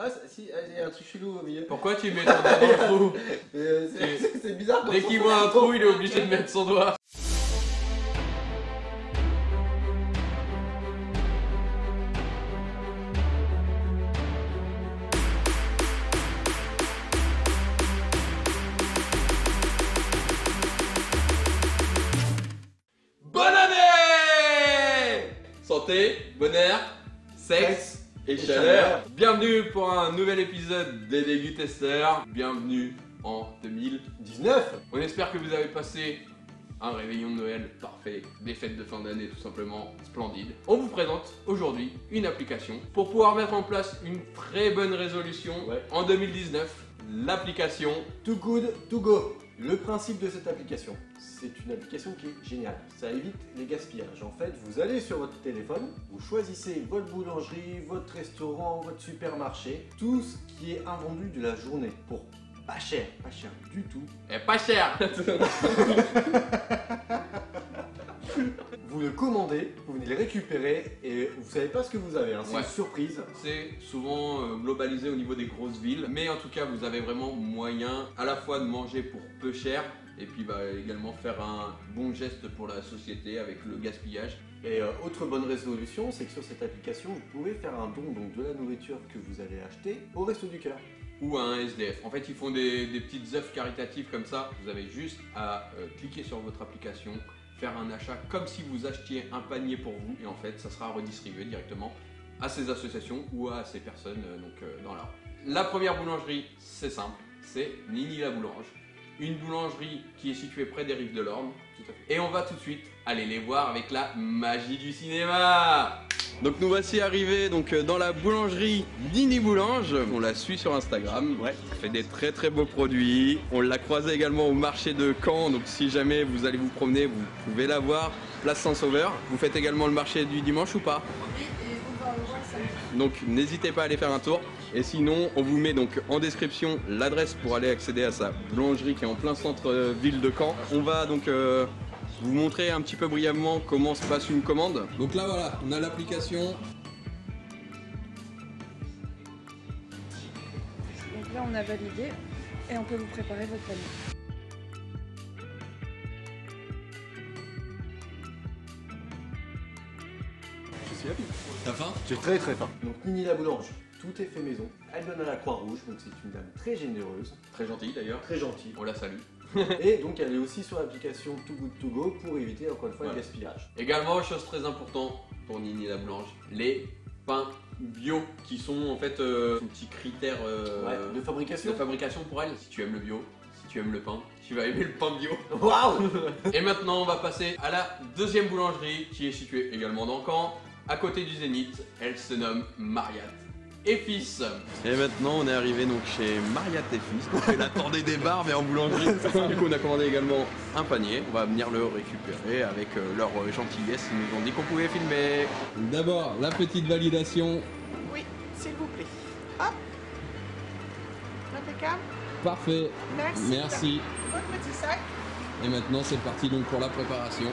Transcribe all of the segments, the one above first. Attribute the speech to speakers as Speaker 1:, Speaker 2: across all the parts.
Speaker 1: Ah si, il y a un truc chelou au milieu.
Speaker 2: Pourquoi tu mets ton doigt dans le trou?
Speaker 1: C'est bizarre.
Speaker 2: Dès qu'il voit un trou, il est obligé de mettre son doigt. Bonne année! Santé, bonheur, sexe et chaleur. Bienvenue pour un nouvel épisode des Dégusteurs. Bienvenue en 2019. On espère que vous avez passé un réveillon de Noël parfait, des fêtes de fin d'année tout simplement splendides. On vous présente aujourd'hui une application pour pouvoir mettre en place une très bonne résolution en 2019. L'application
Speaker 1: Too Good To Go. Le principe de cette application, c'est une application qui est géniale. Ça évite les gaspillages. En fait, vous allez sur votre téléphone, vous choisissez votre boulangerie, votre restaurant, votre supermarché, tout ce qui est invendu de la journée pour pas cher du tout.
Speaker 2: est pas cher.
Speaker 1: Vous le commandez, vous venez le récupérer et vous savez pas ce que vous avez, hein. C'est une surprise.
Speaker 2: C'est souvent globalisé au niveau des grosses villes, mais en tout cas vous avez vraiment moyen à la fois de manger pour peu cher et puis également faire un bon geste pour la société avec le gaspillage.
Speaker 1: Et autre bonne résolution, c'est que sur cette application, vous pouvez faire un don donc, de la nourriture que vous allez acheter au Resto du Cœur.
Speaker 2: Ou à un SDF. En fait, ils font des petites œuvres caritatives comme ça. Vous avez juste à cliquer sur votre application, faire un achat comme si vous achetiez un panier pour vous, et en fait, ça sera redistribué directement à ces associations ou à ces personnes dans la rue. La première boulangerie, c'est simple, c'est Nini la Boulange. Une boulangerie qui est située près des rives de l'Orne. Et on va tout de suite aller les voir avec la magie du cinéma. Donc nous voici arrivés dans la boulangerie Nini Boulange. On la suit sur Instagram. Elle fait des très très beaux produits. On l'a croisée également au marché de Caen. Donc si jamais vous allez vous promener, vous pouvez la voir. Place Saint-Sauveur. Vous faites également le marché du dimanche ou pas?
Speaker 3: Oui, et on va voir ça.
Speaker 2: Donc n'hésitez pas à aller faire un tour. Et sinon, on vous met donc en description l'adresse pour aller accéder à sa boulangerie qui est en plein centre-ville de Caen. On va donc vous montrer un petit peu brièvement comment se passe une commande. Donc là voilà, on a l'application.
Speaker 3: Donc là, on a validé et on peut vous préparer votre panier.
Speaker 1: Je suis rapide.
Speaker 2: T'as faim?
Speaker 1: J'ai très faim. Donc Nini la Boulange, tout est fait maison. Elle donne à la Croix-Rouge, donc c'est une dame très généreuse.
Speaker 2: Très gentil d'ailleurs.
Speaker 1: Très gentille.
Speaker 2: On la salue.
Speaker 1: Et donc elle est aussi sur l'application Too Good To Go pour éviter encore une fois le gaspillage.
Speaker 2: Également, chose très importante pour Nini la Boulange, les pains bio qui sont en fait un petit critère
Speaker 1: de fabrication.
Speaker 2: pour elle. Si tu aimes le bio, si tu aimes le pain, tu vas aimer le pain bio.
Speaker 1: Waouh.
Speaker 2: Et maintenant, on va passer à la deuxième boulangerie qui est située également dans Caen, à côté du Zénith. Elle se nomme Mariat et Fils. Et maintenant, on est arrivé donc chez Mariat et Fils. Elle attendait des bars, mais en boulangerie. Du coup, on a commandé également un panier. On va venir le récupérer avec leur gentillesse. Ils nous ont dit qu'on pouvait filmer. D'abord, la petite validation.
Speaker 4: Oui, s'il vous plaît. Hop. Impeccable.
Speaker 2: Parfait.
Speaker 4: Merci. Votre petit sac.
Speaker 2: Et maintenant, c'est parti donc pour la préparation.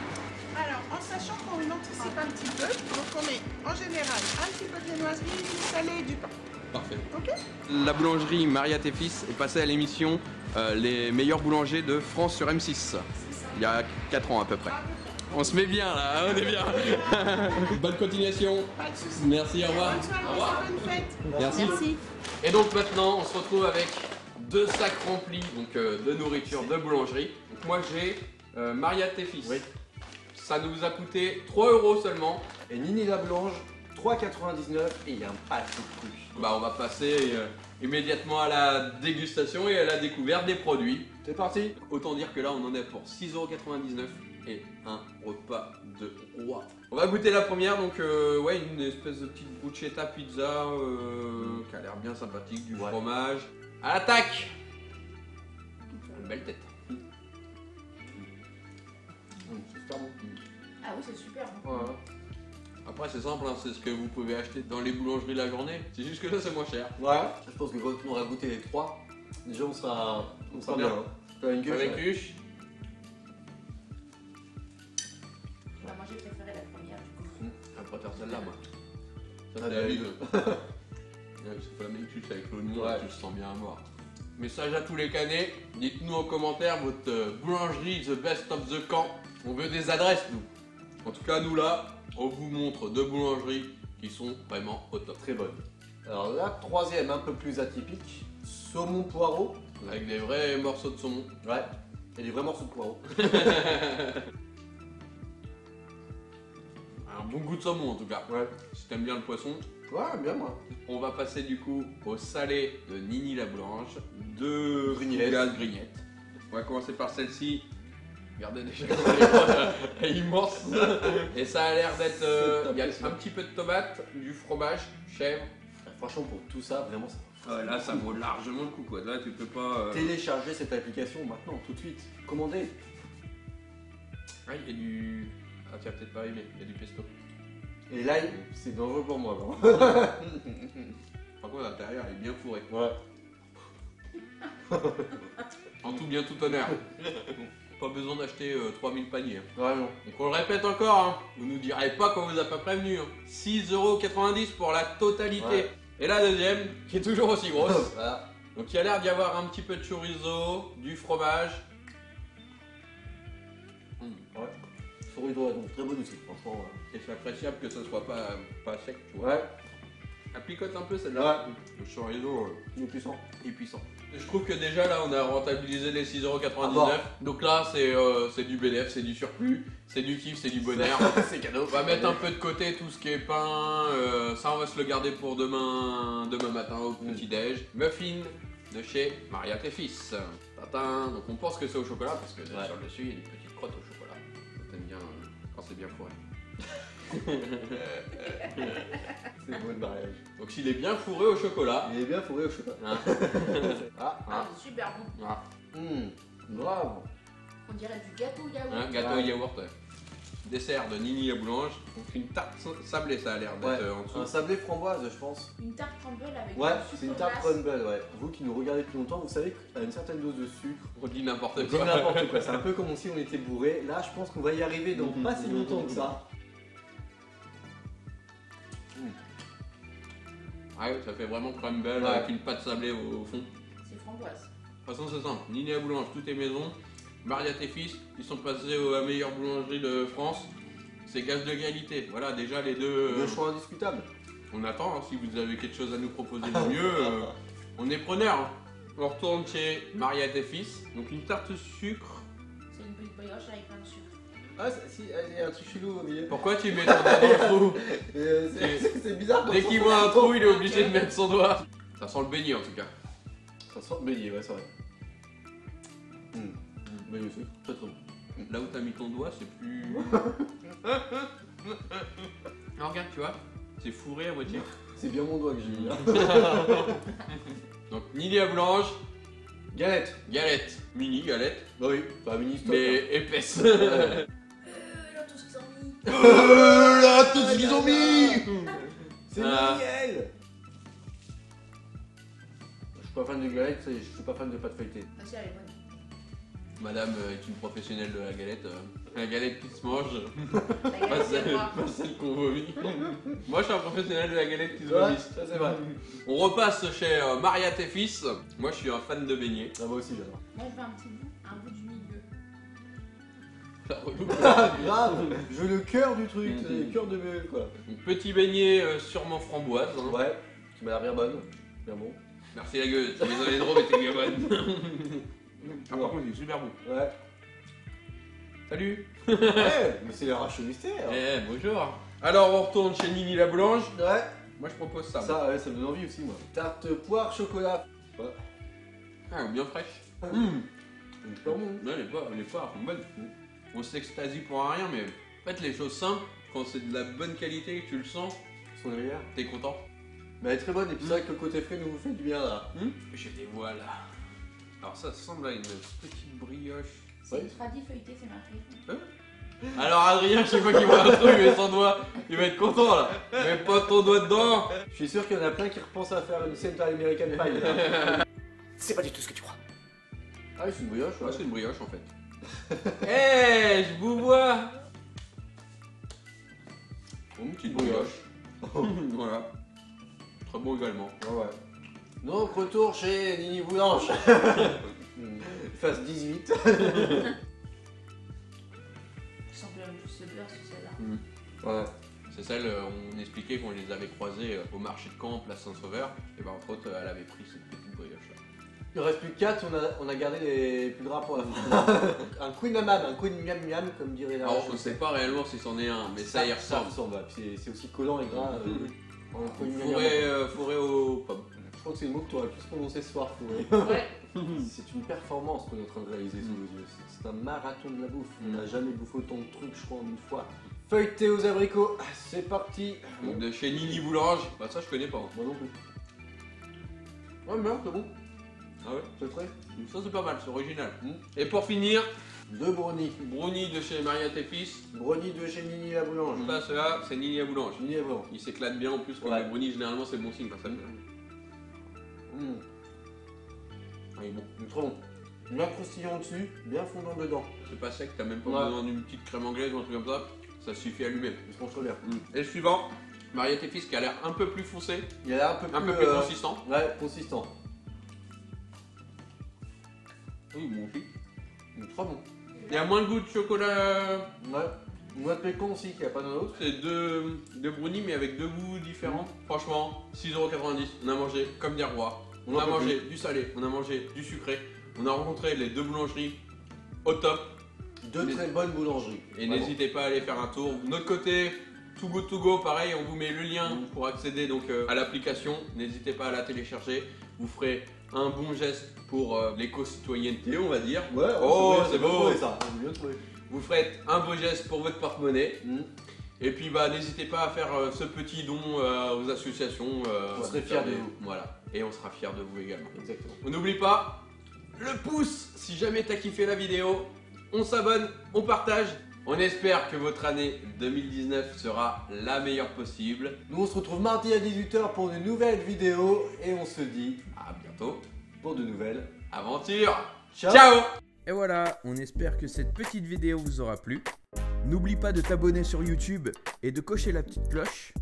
Speaker 4: Alors, en sachant qu'on anticipe un petit peu, donc on met en général un petit peu de viennoiserie, du salé et du pain.
Speaker 2: Parfait.
Speaker 4: Ok.
Speaker 2: La boulangerie Mariat et Fils est passée à l'émission Les meilleurs boulangers de France sur M6. Il y a 4 ans à peu près. On se met bien là, on est bien. Bonne continuation.
Speaker 4: Pas de soucis.
Speaker 2: Merci, au revoir.
Speaker 4: Bonne soirée, bonne fête.
Speaker 2: Merci. Et donc maintenant, on se retrouve avec 2 sacs remplis de nourriture de boulangerie. Donc moi j'ai Mariat et Fils.
Speaker 1: Oui.
Speaker 2: Ça nous a coûté 3 € seulement.
Speaker 1: Et Nini la Boulange, 3,99 et il y a un paquet de trucs.
Speaker 2: On va passer immédiatement à la dégustation et à la découverte des produits.
Speaker 1: C'est parti.
Speaker 2: Autant dire que là on en est pour 6,99 € et un repas de roi. On va goûter la première, donc une espèce de petite bruschetta pizza qui a l'air bien sympathique, du fromage. À l'attaque. Une belle tête.
Speaker 1: C'est super bon.
Speaker 3: Ah oui, c'est super.
Speaker 1: Ouais.
Speaker 2: Après c'est simple, c'est ce que vous pouvez acheter dans les boulangeries de la journée. C'est juste que là c'est moins cher.
Speaker 1: Ouais. Je pense que quand on aura goûté les 3, déjà on sera bien. Hein. Avec une
Speaker 2: Avec Huche.
Speaker 3: Bah, moi, j'ai préféré la première du coup.
Speaker 2: Je préfère celle-là moi. Ça
Speaker 1: Ah,
Speaker 2: c'est la
Speaker 1: bah,
Speaker 2: bise. Ouais, c'est pas même juste avec l'oignon,
Speaker 1: Ouais.
Speaker 2: tu le sens bien à mort. Message à tous les canets, dites-nous en commentaire votre boulangerie the best of the camp. On veut des adresses nous. En tout cas nous là, on vous montre deux boulangeries qui sont vraiment au top.
Speaker 1: Très bonne. Alors la troisième, un peu plus atypique, saumon poireau.
Speaker 2: Avec des vrais morceaux de saumon.
Speaker 1: Ouais, et des vrais morceaux de poireau.
Speaker 2: Un bon goût de saumon en tout cas.
Speaker 1: Ouais.
Speaker 2: Si t'aimes bien le poisson.
Speaker 1: Ouais, bien moi.
Speaker 2: On va passer du coup au salé de Nini la Blanche, de
Speaker 1: Grignettes.
Speaker 2: Grignettes. On va commencer par celle-ci. Regardez déjà comment elle est grosse, elle est immense. Et ça a l'air d'être. Il y a un petit peu de tomate, du fromage, chèvre.
Speaker 1: Franchement, pour tout ça, vraiment, ça.
Speaker 2: Là, ça vaut largement le coup quoi. Là, tu peux pas.
Speaker 1: Téléchargez cette application maintenant, tout de suite. Commandez.
Speaker 2: Ah, il y a du. Ah, tu vas peut-être pas aimer, il y a du pesto.
Speaker 1: Et là, c'est dangereux pour moi. Vraiment.
Speaker 2: Par contre, l'intérieur il est bien fourré.
Speaker 1: Ouais.
Speaker 2: En tout bien, tout honneur. Pas besoin d'acheter 3000 paniers.
Speaker 1: Ouais, non.
Speaker 2: Donc on le répète encore, hein. Vous nous direz pas qu'on vous a pas prévenu. Hein. 6,90 € pour la totalité.
Speaker 1: Ouais.
Speaker 2: Et la deuxième, qui est toujours aussi grosse.
Speaker 1: Voilà.
Speaker 2: Donc il y a l'air d'y avoir un petit peu de chorizo, du fromage.
Speaker 1: Ouais. Souris droit, donc très bon aussi, franchement.
Speaker 2: Et c'est appréciable que ce soit pas sec, tu vois.
Speaker 1: Ouais,
Speaker 2: Elle picote un peu celle-là.
Speaker 1: Ouais.
Speaker 2: Le chorizo
Speaker 1: il est puissant.
Speaker 2: est puissant. Et je trouve que déjà là on a rentabilisé les 6,99 €.
Speaker 1: Ah bon.
Speaker 2: Donc là c'est du bénéf, c'est du surplus, c'est du kiff, c'est du bonheur.
Speaker 1: C'est cadeau.
Speaker 2: On va mettre un peu de côté tout ce qui est pain, ça on va se le garder pour demain matin au petit-déj. Muffin de chez Maria tes fils. Tatin. Donc on pense que c'est au chocolat parce que
Speaker 1: Ouais.
Speaker 2: sur le dessus il y a des petites crottes au chocolat. T'aimes bien quand c'est bien fourré.
Speaker 1: C'est beau le mariage.
Speaker 2: Donc s'il est bien fourré au chocolat.
Speaker 1: Il est bien fourré au chocolat.
Speaker 2: Hein.
Speaker 1: Ah,
Speaker 5: Ah, c'est super bon.
Speaker 2: Ah,
Speaker 1: bravo.
Speaker 5: On dirait du gâteau yaourt.
Speaker 2: hein, gâteau
Speaker 1: Ouais.
Speaker 2: yaourt. Ouais. Dessert de Nini la boulange. Donc une tarte sablée ça a l'air d'être
Speaker 1: Ouais.
Speaker 2: en dessous.
Speaker 1: Un sablé framboise, je pense.
Speaker 5: Une tarte crumble avec
Speaker 1: Ouais,
Speaker 5: du sucre
Speaker 1: c'est une tarte
Speaker 5: glace.
Speaker 1: crumble, ouais. Vous qui nous regardez depuis longtemps, vous savez qu'à une certaine dose de sucre,
Speaker 2: On dit n'importe
Speaker 1: on dit
Speaker 2: quoi.
Speaker 1: n'importe quoi. C'est un peu comme si on était bourré. Là, je pense qu'on va y arriver dans pas si longtemps que ça.
Speaker 2: Ah ouais, ça fait vraiment crumble
Speaker 1: Ouais.
Speaker 2: avec une pâte sablée au fond.
Speaker 5: C'est framboise.
Speaker 2: De toute façon, c'est simple. Nini la boulange, tout est maison. Maria tes fils, ils sont passés à la meilleure boulangerie de France. C'est gage de qualité. Voilà, déjà les deux.
Speaker 1: Le choix indiscutable.
Speaker 2: On attend. Hein, si vous avez quelque chose à nous proposer de mieux, on est preneur. Hein. On retourne chez Maria tes fils. Donc une tarte sucre.
Speaker 5: C'est une petite brioche avec plein de sucre.
Speaker 1: Ah, si, il y a un truc chelou au milieu.
Speaker 2: Pourquoi tu mets ton doigt dans le trou
Speaker 1: C'est bizarre.
Speaker 2: Dès qu'il voit un trou, il est obligé de mettre son doigt. Ça sent le beignet en tout cas.
Speaker 1: Ça sent le beignet, ouais, c'est vrai. Beignet aussi, très très bon.
Speaker 2: Là où t'as mis ton doigt, c'est plus. Non, regarde, tu vois, c'est fourré à moitié.
Speaker 1: C'est bien mon doigt que j'ai mis là.
Speaker 2: Donc, Nini la blanche,
Speaker 1: Galette.
Speaker 2: galette, mini galette,
Speaker 1: Bah oui, pas mini stop.
Speaker 2: mais épaisse.
Speaker 1: Ouais.
Speaker 5: Là, tout ce qu'ils ont mis.
Speaker 1: Là, tout ce qu'ils ont mis. C'est
Speaker 2: Ah.
Speaker 1: nickel. Je suis pas fan de galette, je suis pas fan de pâte feuilletée.
Speaker 5: Ah, si, elle est bonne.
Speaker 2: Madame est une professionnelle de la galette. La galette qui se mange,
Speaker 5: La
Speaker 2: pas
Speaker 5: galette, c'est
Speaker 2: celle,
Speaker 5: moi.
Speaker 2: pas celle qu'on vomit. Moi, je suis un professionnel de la galette qui se
Speaker 1: Ouais,
Speaker 2: vomit.
Speaker 1: ça c'est vrai.
Speaker 2: On repasse chez Maria tes fils. Moi, je suis un fan de beignets.
Speaker 1: Ah, moi aussi j'adore.
Speaker 5: Moi, je veux un petit bout, un bout du milieu.
Speaker 2: Ça relou.
Speaker 1: Ah, grave. Je veux le cœur du truc,
Speaker 2: Mhm.
Speaker 1: le cœur de meule quoi.
Speaker 2: Donc, petit beignet sûrement framboise. Hein.
Speaker 1: Ouais, qui m'a l'air bien bonne. Bien bon.
Speaker 2: Merci la gueule, désolé trop, mais t'es bien bonne. Ah, par contre, il est super bon.
Speaker 1: Ouais.
Speaker 2: Salut.
Speaker 1: Ouais, mais c'est l'arrache mystère.
Speaker 2: Eh, bonjour. Alors, on retourne chez Nini la boulange.
Speaker 1: Ouais.
Speaker 2: Moi, je propose ça.
Speaker 1: Ça, ouais, ça me donne envie aussi moi. Tarte poire chocolat. Ouais.
Speaker 2: Ah, bien fraîche.
Speaker 1: C'est super bon.
Speaker 2: Non, les poires sont bonnes. On s'extasie pour rien, mais en fait, les choses simples, quand c'est de la bonne qualité et que tu le sens,
Speaker 1: Ils sont les meilleurs.
Speaker 2: t'es content.
Speaker 1: Mais elle est très bonne et puis c'est vrai que le côté frais nous fait du bien là.
Speaker 2: Je les vois là. Alors, ça ressemble à une petite brioche.
Speaker 5: C'est
Speaker 1: Ouais.
Speaker 5: une tradie feuilletée, c'est marqué.
Speaker 2: Alors, Adrien, je sais pas qu'il voit un truc, mais son doigt, il va être content là. Mets pas ton doigt dedans.
Speaker 1: Je suis sûr qu'il y en a plein qui repensent à faire une Central American Pie.
Speaker 6: C'est pas du tout ce que tu crois.
Speaker 1: Ah oui, c'est une brioche,
Speaker 2: Ouais,
Speaker 1: ouais.
Speaker 2: c'est une brioche en fait. Eh, je vous vois.
Speaker 1: Une
Speaker 2: Petite brioche. Voilà. Très bon également.
Speaker 1: Ouais. Donc, retour chez Nini Boulange. Phase 18.
Speaker 5: Ils sont bien tous le beurre sur celle-là.
Speaker 1: Ouais.
Speaker 2: C'est celle, on expliquait qu'on les avait croisées au marché de Caen, place Saint-Sauveur. Et ben entre autres, elle avait pris cette petite brioche là.
Speaker 1: Il reste plus que 4, on a gardé les plus gras pour la fin. Un queen amam, un queen miam miam, comme dirait la.
Speaker 2: Alors on ne sait pas réellement si c'en est un, mais ça y ressemble.
Speaker 1: Ouais. C'est aussi collant et gras. En queen miam miam.
Speaker 2: Fourré aux pommes.
Speaker 1: Je crois que c'est le mot que tu aurais pu se prononcer ce soir, fourré.
Speaker 5: Ouais.
Speaker 1: C'est une performance qu'on est en train de réaliser sous vos yeux. C'est un marathon de la bouffe. On n'a jamais bouffé autant de trucs, je crois, en une fois. Feuilleté aux abricots, c'est parti.
Speaker 2: Donc de chez Nini Boulange, bah ça je connais pas.
Speaker 1: Moi non plus. Ouais, mais c'est bon.
Speaker 2: Ah ouais.
Speaker 1: C'est prêt.
Speaker 2: Ça c'est pas mal, c'est original.
Speaker 1: Mm.
Speaker 2: Et pour finir,
Speaker 1: Deux brownies.
Speaker 2: brownie de chez Mariette et Fils.
Speaker 1: Brownie de chez Nini la Boulange.
Speaker 2: Ça, ceux-là, c'est Nini la Boulange.
Speaker 1: Nini la Boulange.
Speaker 2: Il s'éclate bien en plus, comme
Speaker 1: Ouais.
Speaker 2: les brownies généralement c'est bon signe quand ça me Ah, il est bon.
Speaker 1: Trop bon. Bien croustillant dessus, bien fondant dedans.
Speaker 2: C'est pas sec, t'as même pas
Speaker 1: Ouais.
Speaker 2: besoin d'une petite crème anglaise ou un truc comme ça. Ça suffit à lui-même.
Speaker 1: Il se mange très bien.
Speaker 2: Et le suivant, Mariette et Fils qui a l'air un peu plus foncé,
Speaker 1: Il a l'air
Speaker 2: un peu plus consistant.
Speaker 1: Ouais, consistant.
Speaker 2: Oui, bon aussi.
Speaker 1: Très bon.
Speaker 2: Il y a moins de goût de chocolat.
Speaker 1: Ouais. Noix de pécan aussi, qu'il n'y a pas dans l'autre.
Speaker 2: C'est deux brownies mais avec deux goûts différents. Franchement, 6,90€. On a mangé comme des rois. On a mangé du salé, on a mangé du sucré. On a rencontré les deux boulangeries au top.
Speaker 1: Deux très bonnes boulangeries.
Speaker 2: Et
Speaker 1: Vraiment.
Speaker 2: n'hésitez pas à aller faire un tour. De notre côté, Too Good To Go, pareil, on vous met le lien pour accéder donc à l'application. N'hésitez pas à la télécharger. Vous ferez un bon geste pour l'éco-citoyenneté, on va dire.
Speaker 1: Ouais,
Speaker 2: Oh, c'est
Speaker 1: bien
Speaker 2: beau.
Speaker 1: trouvé, ça. On a bien trouvé.
Speaker 2: Vous ferez un beau geste pour votre porte-monnaie.
Speaker 1: Mm.
Speaker 2: Et puis bah n'hésitez pas à faire ce petit don aux associations.
Speaker 1: On serait fiers de
Speaker 2: des-
Speaker 1: vous.
Speaker 2: Voilà. Et on sera fiers de vous également.
Speaker 1: Exactement.
Speaker 2: On n'oublie pas le pouce si jamais t'as kiffé la vidéo. On s'abonne, on partage. On espère que votre année 2019 sera la meilleure possible.
Speaker 1: Nous, on se retrouve mardi à 18h pour de nouvelles vidéos. Et on se dit
Speaker 2: À bientôt.
Speaker 1: pour de nouvelles
Speaker 2: Aventure.
Speaker 1: Ciao.
Speaker 2: Ciao.
Speaker 7: Et voilà, on espère que cette petite vidéo vous aura plu. N'oublie pas de t'abonner sur YouTube et de cocher la petite cloche.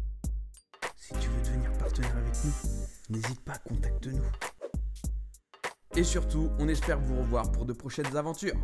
Speaker 7: Si tu veux devenir partenaire avec nous, n'hésite pas, contacte-nous. Et surtout, on espère vous revoir pour de prochaines aventures.